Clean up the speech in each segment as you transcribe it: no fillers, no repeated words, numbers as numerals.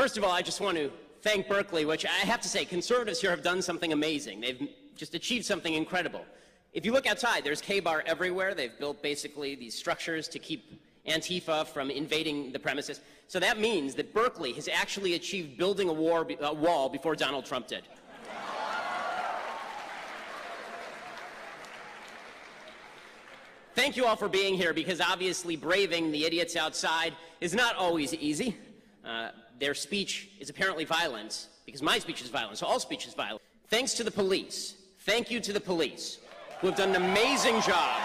First of all, I just want to thank Berkeley, which I have to say, conservatives here have done something amazing. They've just achieved something incredible. If you look outside, there's K-bar everywhere. They've built basically these structures to keep Antifa from invading the premises. So that means that Berkeley has actually achieved building a wall before Donald Trump did. Thank you all for being here, because obviously braving the idiots outside is not always easy. Their speech is apparently violent, because my speech is violent, so all speech is violent. Thanks to the police. Thank you to the police, who have done an amazing job.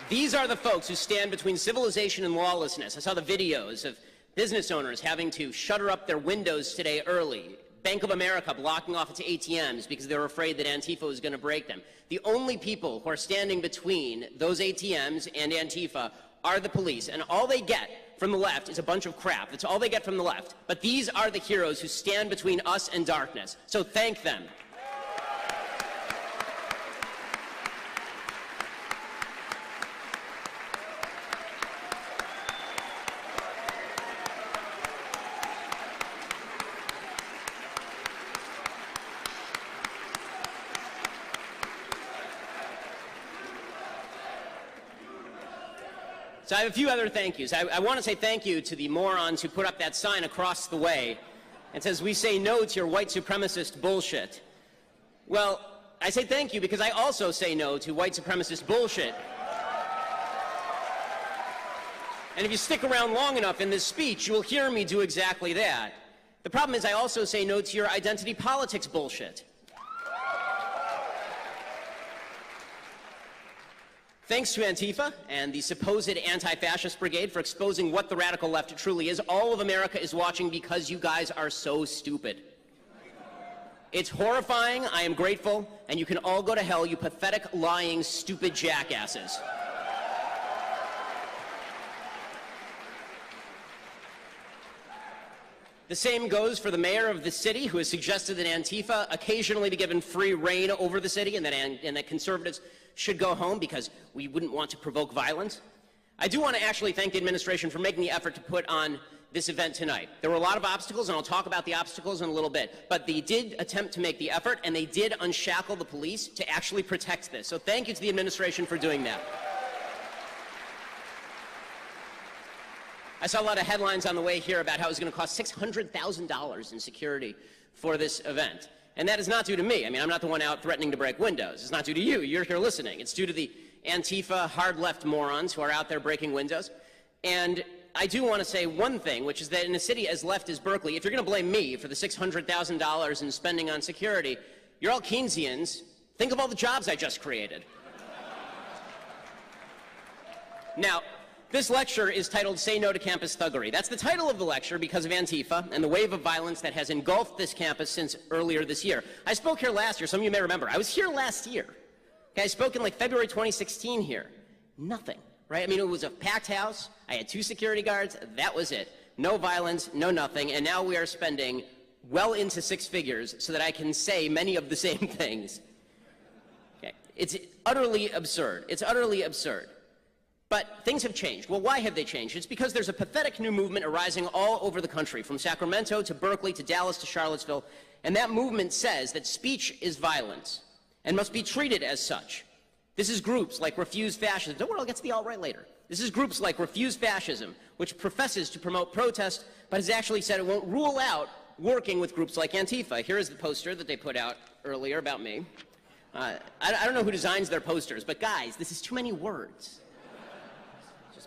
These are the folks who stand between civilization and lawlessness. I saw the videos of business owners having to shutter up their windows today early. Bank of America blocking off its ATMs because they were afraid that Antifa was going to break them. The only people who are standing between those ATMs and Antifa are the police, and all they get from the left is a bunch of crap. That's all they get from the left. But these are the heroes who stand between us and darkness. So thank them. So I have a few other thank yous. I want to say thank you to the morons who put up that sign across the way. It says, "We say no to your white supremacist bullshit." Well, I say thank you because I also say no to white supremacist bullshit. And if you stick around long enough in this speech, you will hear me do exactly that. The problem is I also say no to your identity politics bullshit. Thanks to Antifa and the supposed anti-fascist brigade for exposing what the radical left truly is, all of America is watching because you guys are so stupid. It's horrifying, I am grateful, and you can all go to hell, you pathetic, lying, stupid jackasses. The same goes for the mayor of the city, who has suggested that Antifa occasionally be given free reign over the city and that conservatives should go home because we wouldn't want to provoke violence. I do want to actually thank the administration for making the effort to put on this event tonight. There were a lot of obstacles, and I'll talk about the obstacles in a little bit, but they did attempt to make the effort, and they did unshackle the police to actually protect this. So thank you to the administration for doing that. I saw a lot of headlines on the way here about how it was going to cost $600,000 in security for this event. And that is not due to me. I mean, I'm not the one out threatening to break windows. It's not due to you. You're here listening. It's due to the Antifa hard-left morons who are out there breaking windows. And I do want to say one thing, which is that in a city as left as Berkeley, if you're going to blame me for the $600,000 in spending on security, you're all Keynesians. Think of all the jobs I just created. Now, this lecture is titled "Say No to Campus Thuggery." That's the title of the lecture because of Antifa and the wave of violence that has engulfed this campus since earlier this year. I spoke here last year. Some of you may remember. I was here last year. Okay, I spoke in like February 2016 here. Nothing, right? I mean, it was a packed house. I had 2 security guards. That was it. No violence, no nothing. And now we are spending well into 6 figures so that I can say many of the same things. Okay, it's utterly absurd. It's utterly absurd. But things have changed. Well, why have they changed? It's because there's a pathetic new movement arising all over the country, from Sacramento to Berkeley to Dallas to Charlottesville, and that movement says that speech is violence and must be treated as such. This is groups like Refuse Fascism. Don't worry, I'll get to the alt-right later. This is groups like Refuse Fascism, which professes to promote protest, but has actually said it won't rule out working with groups like Antifa. Here is the poster that they put out earlier about me. I don't know who designs their posters, but guys, this is too many words.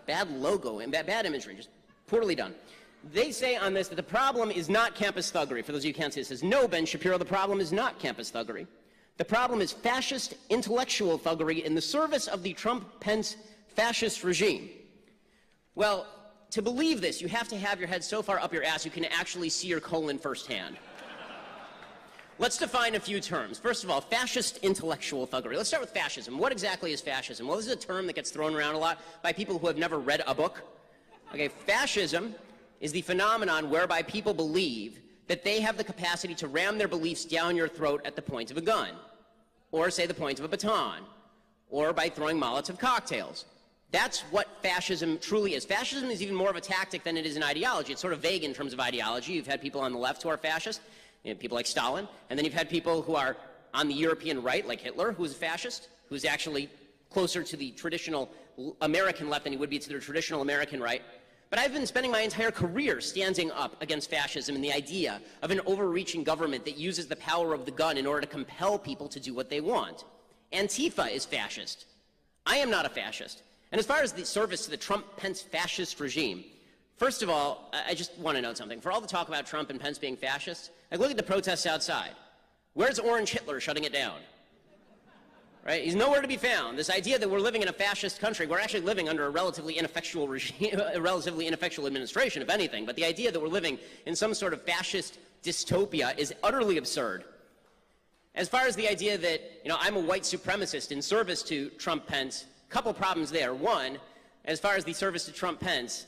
Bad logo and bad imagery, just poorly done. They say on this that the problem is not campus thuggery. For those of you who can't see, it says, "No, Ben Shapiro, the problem is not campus thuggery. The problem is fascist intellectual thuggery in the service of the Trump-Pence fascist regime." Well, to believe this, you have to have your head so far up your ass you can actually see your colon firsthand. Let's define a few terms. First of all, fascist intellectual thuggery. Let's start with fascism. What exactly is fascism? Well, this is a term that gets thrown around a lot by people who have never read a book. Okay, fascism is the phenomenon whereby people believe that they have the capacity to ram their beliefs down your throat at the point of a gun, or say the point of a baton, or by throwing Molotov cocktails. That's what fascism truly is. Fascism is even more of a tactic than it is an ideology. It's sort of vague in terms of ideology. You've had people on the left who are fascist, people like Stalin, and then you've had people who are on the European right, like Hitler, who's a fascist, who's actually closer to the traditional American left than he would be to the traditional American right. But I've been spending my entire career standing up against fascism and the idea of an overreaching government that uses the power of the gun in order to compel people to do what they want. Antifa is fascist. I am not a fascist. And as far as the service to the Trump-Pence fascist regime, first of all, I just want to note something. For all the talk about Trump and Pence being fascists, like, look at the protests outside. Where's Orange Hitler shutting it down? Right? He's nowhere to be found. This idea that we're living in a fascist country, we're actually living under a relatively ineffectual regime, a relatively ineffectual administration, if anything, but the idea that we're living in some sort of fascist dystopia is utterly absurd. As far as the idea that, I'm a white supremacist in service to Trump-Pence, a couple problems there. One, as far as the service to Trump-Pence,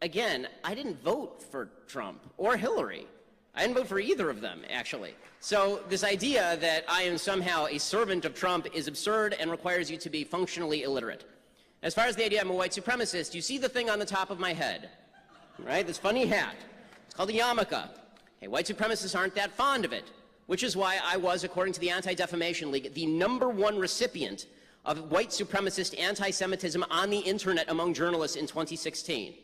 again, I didn't vote for Trump or Hillary. I didn't vote for either of them, actually. So this idea that I am somehow a servant of Trump is absurd and requires you to be functionally illiterate. As far as the idea I'm a white supremacist, you see the thing on the top of my head, right? This funny hat. It's called a yarmulke. Hey, white supremacists aren't that fond of it, which is why I was, according to the Anti-Defamation League, the #1 recipient of white supremacist anti-Semitism on the internet among journalists in 2016.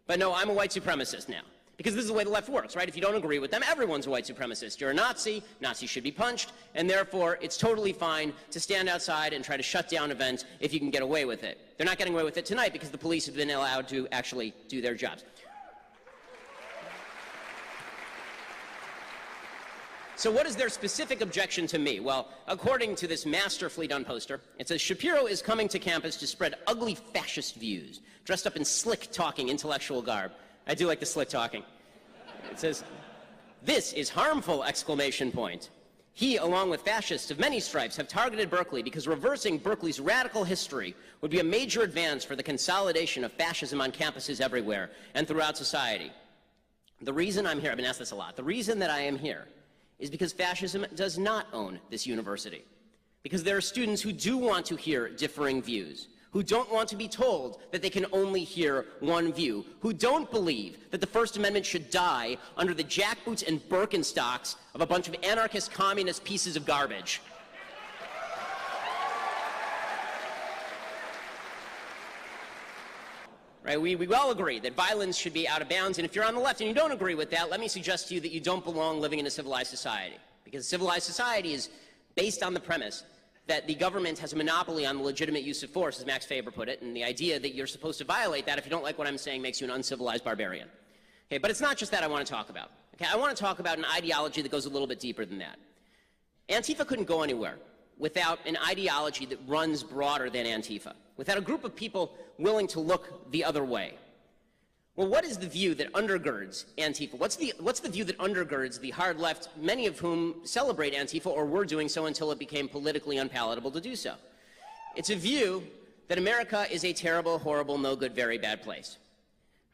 But no, I'm a white supremacist now. Because this is the way the left works, right? If you don't agree with them, everyone's a white supremacist. You're a Nazi, Nazis should be punched, and therefore it's totally fine to stand outside and try to shut down events if you can get away with it. They're not getting away with it tonight because the police have been allowed to actually do their jobs. So what is their specific objection to me? Well, according to this masterfully done poster, it says, Shapiro is coming to campus to spread ugly fascist views, dressed up in slick-talking intellectual garb. I do like the slick talking. It says, this is harmful, exclamation point. He, along with fascists of many stripes, have targeted Berkeley because reversing Berkeley's radical history would be a major advance for the consolidation of fascism on campuses everywhere and throughout society. The reason I'm here, I've been asked this a lot, the reason that I am here is because fascism does not own this university. Because there are students who do want to hear differing views, who don't want to be told that they can only hear one view, who don't believe that the First Amendment should die under the jackboots and Birkenstocks of a bunch of anarchist communist pieces of garbage. Right? We all agree that violence should be out of bounds, and if you're on the left and you don't agree with that, let me suggest to you that you don't belong living in a civilized society. Because civilized society is based on the premise that the government has a monopoly on the legitimate use of force, as Max Weber put it, and the idea that you're supposed to violate that if you don't like what I'm saying makes you an uncivilized barbarian. Okay, but it's not just that I want to talk about. Okay, I want to talk about an ideology that goes a little bit deeper than that. Antifa couldn't go anywhere without an ideology that runs broader than Antifa, without a group of people willing to look the other way. Well, what is the view that undergirds Antifa? What's the view that undergirds the hard left, many of whom celebrate Antifa or were doing so until it became politically unpalatable to do so? It's a view that America is a terrible, horrible, no good, very bad place.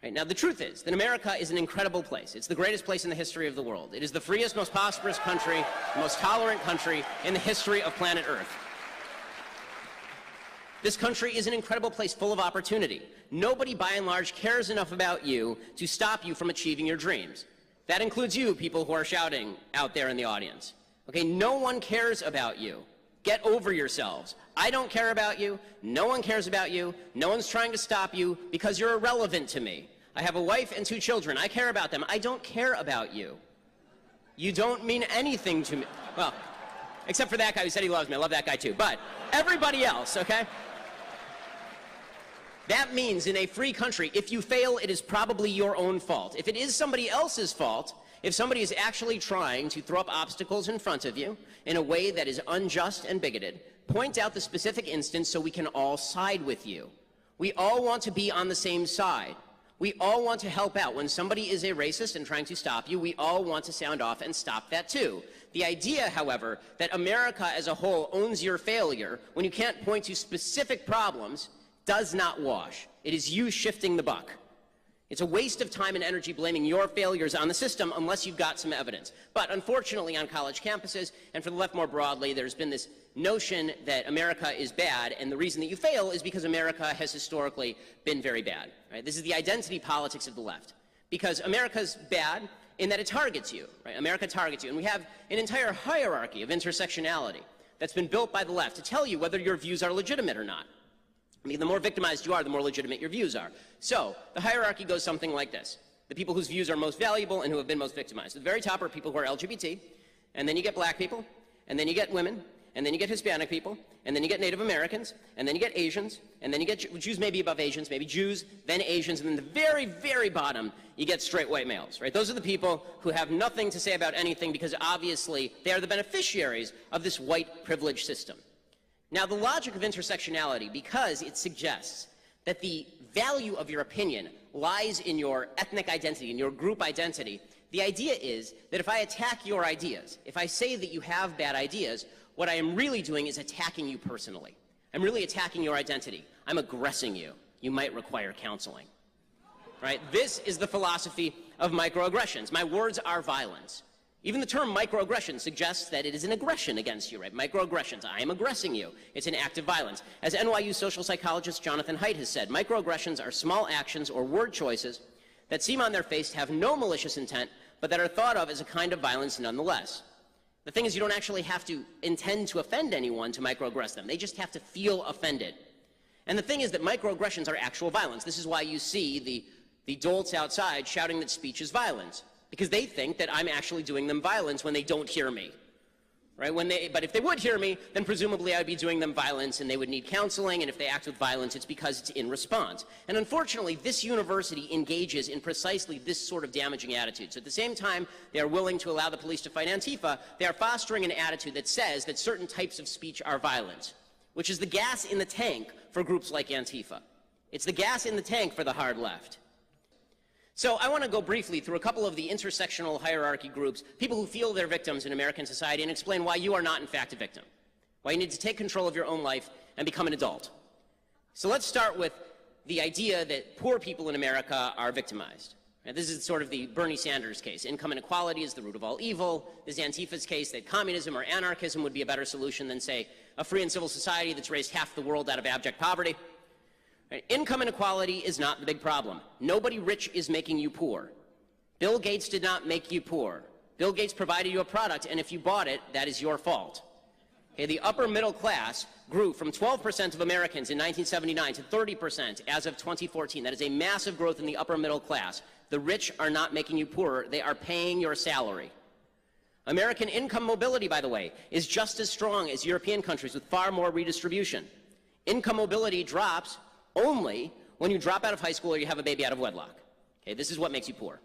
Right? Now, the truth is that America is an incredible place. It's the greatest place in the history of the world. It is the freest, most prosperous country, the most tolerant country in the history of planet Earth. This country is an incredible place full of opportunity. Nobody, by and large, cares enough about you to stop you from achieving your dreams. That includes you, people who are shouting out there in the audience. Okay, no one cares about you. Get over yourselves. I don't care about you. No one cares about you. No one's trying to stop you because you're irrelevant to me. I have a wife and 2 children. I care about them. I don't care about you. You don't mean anything to me. Well, except for that guy who said he loves me. I love that guy too. But everybody else, okay? That means in a free country, if you fail, it is probably your own fault. If it is somebody else's fault, if somebody is actually trying to throw up obstacles in front of you in a way that is unjust and bigoted, point out the specific instance so we can all side with you. We all want to be on the same side. We all want to help out. When somebody is a racist and trying to stop you, we all want to sound off and stop that too. The idea, however, that America as a whole owns your failure when you can't point to specific problems does not wash. It is you shifting the buck. It's a waste of time and energy blaming your failures on the system unless you've got some evidence. But unfortunately, on college campuses, and for the left more broadly, there's been this notion that America is bad, and the reason that you fail is because America has historically been very bad. Right? This is the identity politics of the left. Because America's bad in that it targets you. Right? America targets you. And we have an entire hierarchy of intersectionality that's been built by the left to tell you whether your views are legitimate or not. I mean, the more victimized you are, the more legitimate your views are. So the hierarchy goes something like this. The people whose views are most valuable and who have been most victimized. At the very top are people who are LGBT, and then you get black people, and then you get women, and then you get Hispanic people, and then you get Native Americans, and then you get Asians, and then you get Jews maybe above Asians, maybe Jews, then Asians, and then the very, very bottom, you get straight white males, right? Those are the people who have nothing to say about anything because obviously they are the beneficiaries of this white privilege system. Now, the logic of intersectionality, because it suggests that the value of your opinion lies in your ethnic identity, in your group identity, the idea is that if I attack your ideas, if I say that you have bad ideas, what I am really doing is attacking you personally. I'm really attacking your identity. I'm aggressing you. You might require counseling. Right? This is the philosophy of microaggressions. My words are violence. Even the term microaggression suggests that it is an aggression against you, right? Microaggressions, I am aggressing you. It's an act of violence. As NYU social psychologist Jonathan Haidt has said, microaggressions are small actions or word choices that seem on their face to have no malicious intent, but that are thought of as a kind of violence nonetheless. The thing is, you don't actually have to intend to offend anyone to microaggress them. They just have to feel offended. And the thing is that microaggressions are actual violence. This is why you see the dolts outside shouting that speech is violence. Because they think that I'm actually doing them violence when they don't hear me, right? But if they would hear me, then presumably I would be doing them violence and they would need counseling, and if they act with violence, it's because it's in response. And unfortunately, this university engages in precisely this sort of damaging attitude. So at the same time they are willing to allow the police to fight Antifa, they are fostering an attitude that says that certain types of speech are violent, which is the gas in the tank for groups like Antifa. It's the gas in the tank for the hard left. So I want to go briefly through a couple of the intersectional hierarchy groups, people who feel they're victims in American society, and explain why you are not, in fact, a victim, why you need to take control of your own life and become an adult. So let's start with the idea that poor people in America are victimized. Now, this is sort of the Bernie Sanders case. Income inequality is the root of all evil. This is Antifa's case that communism or anarchism would be a better solution than, say, a free and civil society that's raised half the world out of abject poverty. Right? Income inequality is not the big problem. Nobody rich is making you poor. Bill Gates did not make you poor. Bill Gates provided you a product, and if you bought it, that is your fault. Okay, the upper middle class grew from 12% of Americans in 1979 to 30% as of 2014. That is a massive growth in the upper middle class. The rich are not making you poorer. They are paying your salary. American income mobility, by the way, is just as strong as European countries with far more redistribution. Income mobility drops only when you drop out of high school or you have a baby out of wedlock. Okay, this is what makes you poor.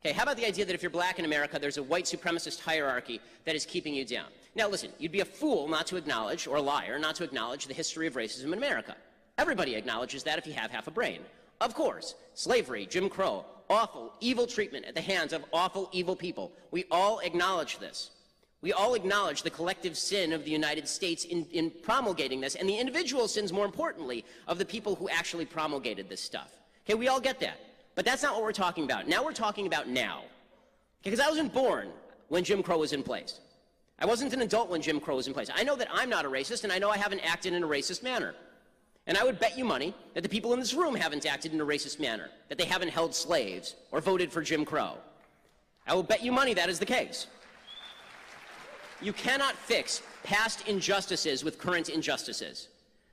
Okay, how about the idea that if you're black in America, there's a white supremacist hierarchy that is keeping you down? Now listen, you'd be a fool not to acknowledge, or a liar, not to acknowledge the history of racism in America. Everybody acknowledges that if you have half a brain. Of course, slavery, Jim Crow, awful, evil treatment at the hands of awful, evil people. We all acknowledge this. We all acknowledge the collective sin of the United States in promulgating this, and the individual sins, more importantly, of the people who actually promulgated this stuff. Okay, we all get that. But that's not what we're talking about. Now we're talking about now. Because I wasn't born when Jim Crow was in place. I wasn't an adult when Jim Crow was in place. I know that I'm not a racist, and I know I haven't acted in a racist manner. And I would bet you money that the people in this room haven't acted in a racist manner, that they haven't held slaves or voted for Jim Crow. I will bet you money that is the case. You cannot fix past injustices with current injustices.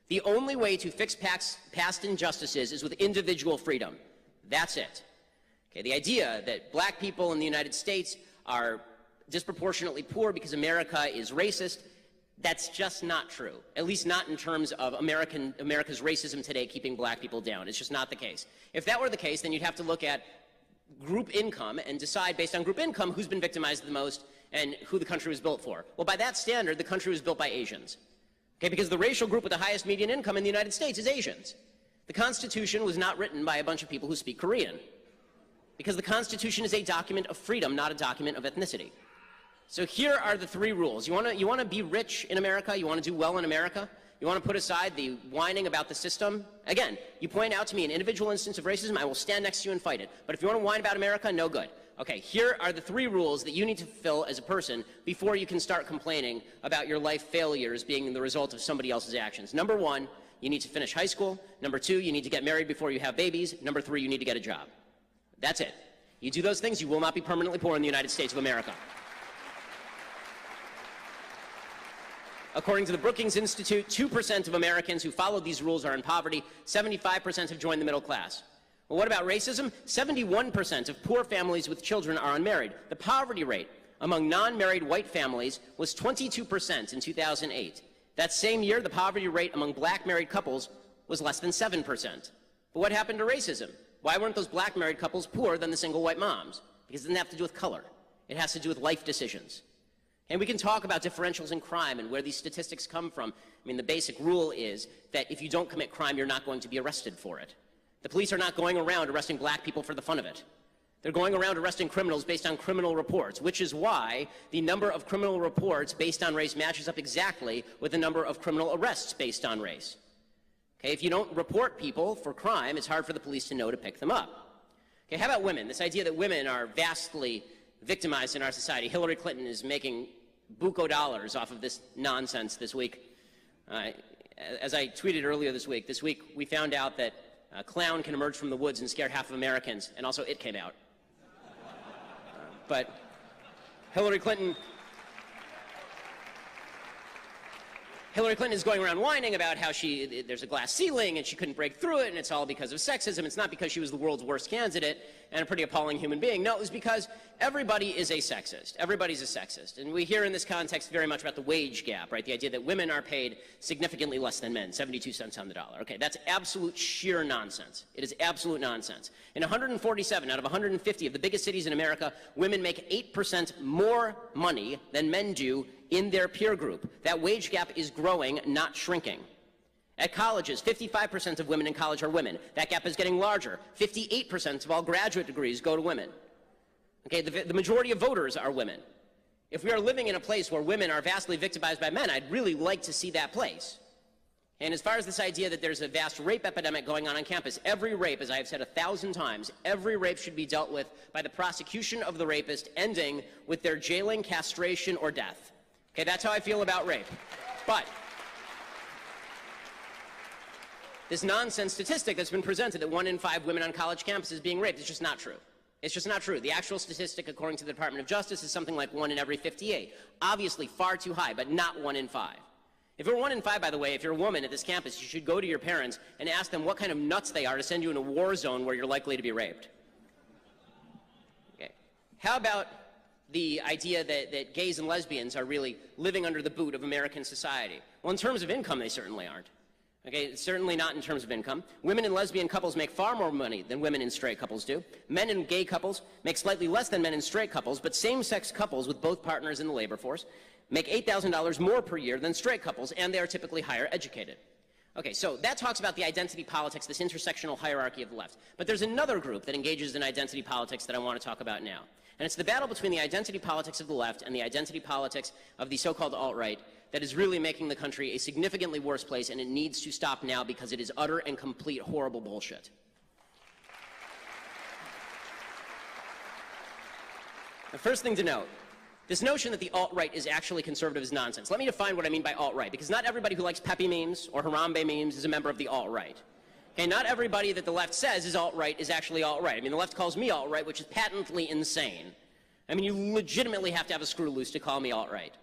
The only way to fix past injustices is with individual freedom. That's it. Okay, the idea that black people in the United States are disproportionately poor because America is racist, that's just not true. At least not in terms of America's racism today keeping black people down. It's just not the case. If that were the case, then you'd have to look at group income and decide based on group income who's been victimized the most and who the country was built for. Well, by that standard, the country was built by Asians. Okay, because the racial group with the highest median income in the United States is Asians. The Constitution was not written by a bunch of people who speak Korean. Because the Constitution is a document of freedom, not a document of ethnicity. So here are the three rules. You want to be rich in America? You want to do well in America? You want to put aside the whining about the system? Again, you point out to me an individual instance of racism, I will stand next to you and fight it. But if you want to whine about America, no good. Okay, here are the 3 rules that you need to fulfill as a person before you can start complaining about your life failures being the result of somebody else's actions. Number 1, you need to finish high school. Number 2, you need to get married before you have babies. Number 3, you need to get a job. That's it. You do those things, you will not be permanently poor in the United States of America. According to the Brookings Institute, 2% of Americans who follow these rules are in poverty. 75% have joined the middle class. Well, what about racism? 71% of poor families with children are unmarried. The poverty rate among non-married white families was 22% in 2008. That same year, the poverty rate among black married couples was less than 7%. But what happened to racism? Why weren't those black married couples poorer than the single white moms? Because it doesn't have to do with color. It has to do with life decisions. And we can talk about differentials in crime and where these statistics come from. I mean, the basic rule is that if you don't commit crime, you're not going to be arrested for it. The police are not going around arresting black people for the fun of it. They're going around arresting criminals based on criminal reports, which is why the number of criminal reports based on race matches up exactly with the number of criminal arrests based on race. Okay, if you don't report people for crime, it's hard for the police to know to pick them up. Okay, how about women? This idea that women are vastly victimized in our society. Hillary Clinton is making buco dollars off of this nonsense this week. As I tweeted earlier this week we found out that a clown can emerge from the woods and scare half of Americans, and also It came out. But Hillary Clinton is going around whining about how there's a glass ceiling and she couldn't break through it, and it's all because of sexism. It's not because she was the world's worst candidate and a pretty appalling human being. No, it was because everybody is a sexist. Everybody's a sexist. And we hear in this context very much about the wage gap, right? The idea that women are paid significantly less than men, 72 cents on the dollar. Okay, that's absolute sheer nonsense. It is absolute nonsense. In 147 out of 150 of the biggest cities in America, women make 8% more money than men do in their peer group. That wage gap is growing, not shrinking. At colleges, 55% of women in college are women. That gap is getting larger. 58% of all graduate degrees go to women. Okay, the majority of voters are women. If we are living in a place where women are vastly victimized by men, I'd really like to see that place. And as far as this idea that there's a vast rape epidemic going on campus, every rape, as I have said 1,000 times, every rape should be dealt with by the prosecution of the rapist, ending with their jailing, castration, or death. Okay, that's how I feel about rape. But this nonsense statistic that's been presented that 1 in 5 women on college campuses being raped is just not true. It's just not true. The actual statistic, according to the Department of Justice, is something like 1 in every 58. Obviously far too high, but not 1 in 5. If it were 1 in 5, by the way, if you're a woman at this campus, you should go to your parents and ask them what kind of nuts they are to send you in a war zone where you're likely to be raped. Okay. How about the idea that gays and lesbians are really living under the boot of American society? Well, in terms of income, they certainly aren't. Okay, certainly not in terms of income. Women in lesbian couples make far more money than women in straight couples do. Men in gay couples make slightly less than men in straight couples, but same-sex couples with both partners in the labor force make $8,000 more per year than straight couples, and they are typically higher educated. Okay, so that talks about the identity politics, this intersectional hierarchy of the left. But there's another group that engages in identity politics that I want to talk about now. And it's the battle between the identity politics of the left and the identity politics of the so-called alt-right that is really making the country a significantly worse place, and it needs to stop now because it is utter and complete horrible bullshit. The first thing to note, this notion that the alt-right is actually conservative is nonsense. Let me define what I mean by alt-right, because not everybody who likes Pepe memes or Harambe memes is a member of the alt-right. Okay, not everybody that the left says is alt-right is actually alt-right. I mean, the left calls me alt-right, which is patently insane. I mean, you legitimately have to have a screw loose to call me alt-right.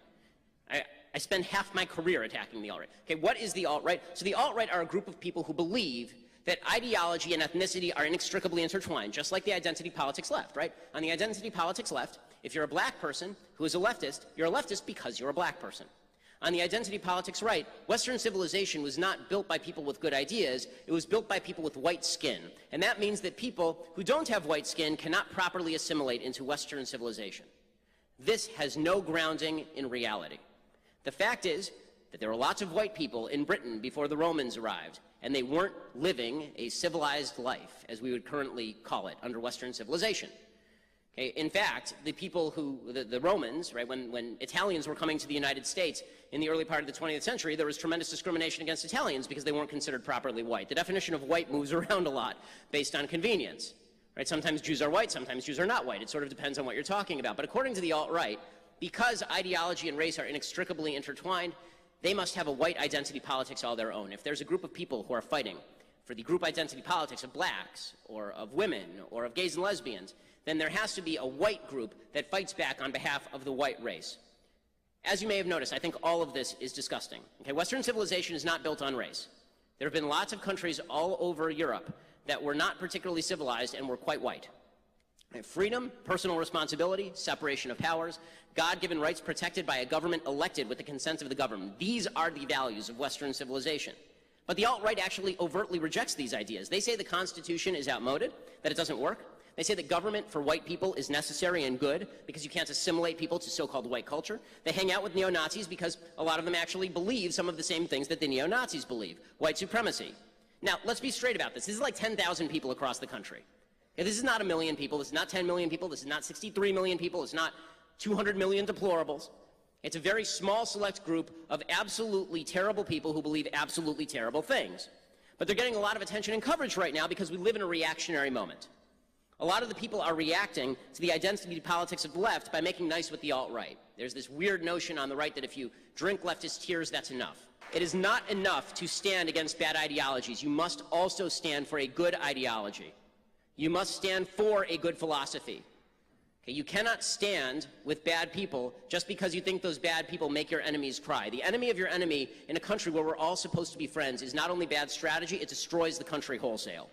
I spend half my career attacking the alt-right. Okay, what is the alt-right? So the alt-right are a group of people who believe that ideology and ethnicity are inextricably intertwined, just like the identity politics left, right? On the identity politics left, if you're a black person who is a leftist, you're a leftist because you're a black person. On the identity politics right, Western civilization was not built by people with good ideas, it was built by people with white skin. And that means that people who don't have white skin cannot properly assimilate into Western civilization. This has no grounding in reality. The fact is that there were lots of white people in Britain before the Romans arrived, and they weren't living a civilized life, as we would currently call it, under Western civilization. Okay? In fact, the people who, the Romans, right, when Italians were coming to the United States in the early part of the 20th century, there was tremendous discrimination against Italians because they weren't considered properly white. The definition of white moves around a lot based on convenience. Right? Sometimes Jews are white, sometimes Jews are not white. It sort of depends on what you're talking about. But according to the alt-right, because ideology and race are inextricably intertwined, they must have a white identity politics all their own. If there's a group of people who are fighting for the group identity politics of blacks or of women or of gays and lesbians, then there has to be a white group that fights back on behalf of the white race. As you may have noticed, I think all of this is disgusting. Okay? Western civilization is not built on race. There have been lots of countries all over Europe that were not particularly civilized and were quite white. Freedom, personal responsibility, separation of powers, God-given rights protected by a government elected with the consent of the government. These are the values of Western civilization. But the alt-right actually overtly rejects these ideas. They say the Constitution is outmoded, that it doesn't work. They say that government for white people is necessary and good because you can't assimilate people to so-called white culture. They hang out with neo-Nazis because a lot of them actually believe some of the same things that the neo-Nazis believe. White supremacy. Now, let's be straight about this. This is like 10,000 people across the country. Okay, this is not 1 million people. This is not 10 million people. This is not 63 million people. It's not 200 million deplorables. It's a very small select group of absolutely terrible people who believe absolutely terrible things. But they're getting a lot of attention and coverage right now because we live in a reactionary moment. A lot of the people are reacting to the identity politics of the left by making nice with the alt-right. There's this weird notion on the right that if you drink leftist tears, that's enough. It is not enough to stand against bad ideologies. You must also stand for a good ideology. You must stand for a good philosophy. Okay, you cannot stand with bad people just because you think those bad people make your enemies cry. The enemy of your enemy in a country where we're all supposed to be friends is not only bad strategy, it destroys the country wholesale.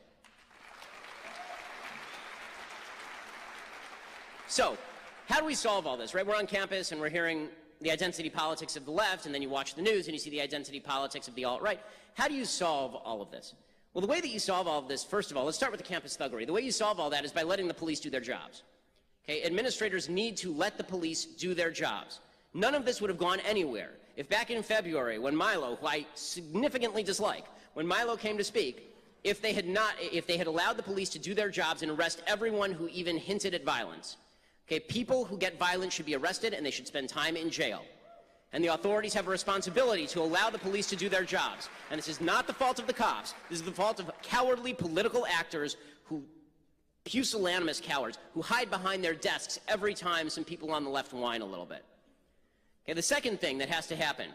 So, how do we solve all this, right? We're on campus and we're hearing the identity politics of the left, and then you watch the news and you see the identity politics of the alt-right. How do you solve all of this? Well, the way that you solve all of this, first of all, let's start with the campus thuggery. The way you solve all that is by letting the police do their jobs. Okay? Administrators need to let the police do their jobs. None of this would have gone anywhere if back in February, when Milo, who I significantly dislike, when Milo came to speak, if they had allowed the police to do their jobs and arrest everyone who even hinted at violence. Okay, people who get violent should be arrested and they should spend time in jail. And the authorities have a responsibility to allow the police to do their jobs. And this is not the fault of the cops. This is the fault of cowardly political actors who, pusillanimous cowards, who hide behind their desks every time some people on the left whine a little bit. Okay, the second thing that has to happen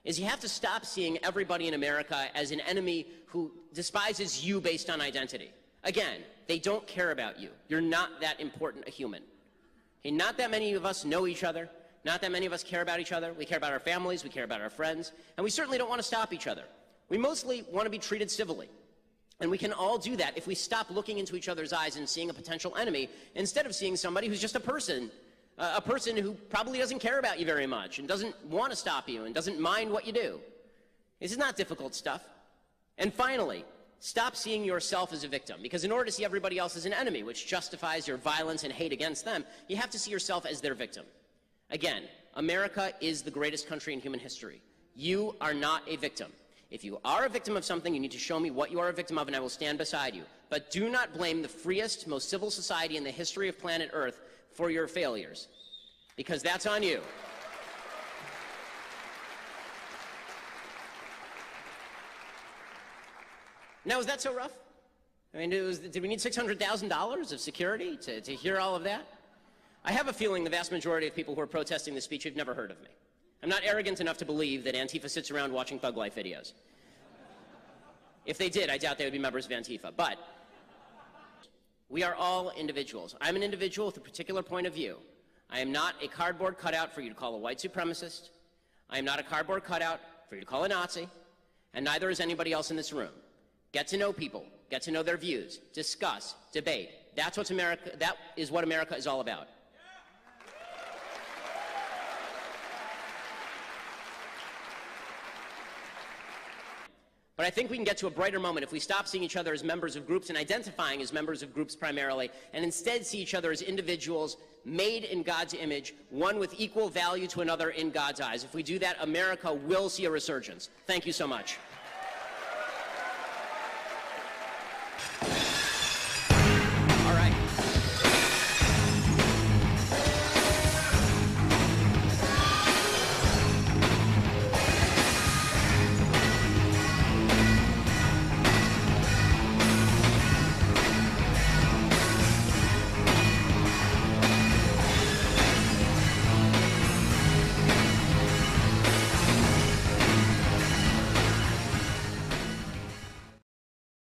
is you have to stop seeing everybody in America as an enemy who despises you based on identity. Again, they don't care about you. You're not that important a human. Okay, not that many of us know each other. Not that many of us care about each other. We care about our families. We care about our friends. And we certainly don't want to stop each other. We mostly want to be treated civilly. And we can all do that if we stop looking into each other's eyes and seeing a potential enemy instead of seeing somebody who's just a person who probably doesn't care about you very much and doesn't want to stop you and doesn't mind what you do. This is not difficult stuff. And finally, stop seeing yourself as a victim, because in order to see everybody else as an enemy, which justifies your violence and hate against them, you have to see yourself as their victim. Again, America is the greatest country in human history. You are not a victim. If you are a victim of something, you need to show me what you are a victim of, and I will stand beside you. But do not blame the freest, most civil society in the history of planet Earth for your failures, because that's on you. Now, is that so rough? I mean, did we need $600,000 of security to hear all of that? I have a feeling the vast majority of people who are protesting this speech have never heard of me. I'm not arrogant enough to believe that Antifa sits around watching Thug Life videos. If they did, I doubt they would be members of Antifa. But we are all individuals. I'm an individual with a particular point of view. I am not a cardboard cutout for you to call a white supremacist. I am not a cardboard cutout for you to call a Nazi. And neither is anybody else in this room. Get to know people. Get to know their views. Discuss. Debate. That is what America is all about. But I think we can get to a brighter moment if we stop seeing each other as members of groups and identifying as members of groups primarily, and instead see each other as individuals made in God's image, one with equal value to another in God's eyes. If we do that, America will see a resurgence. Thank you so much.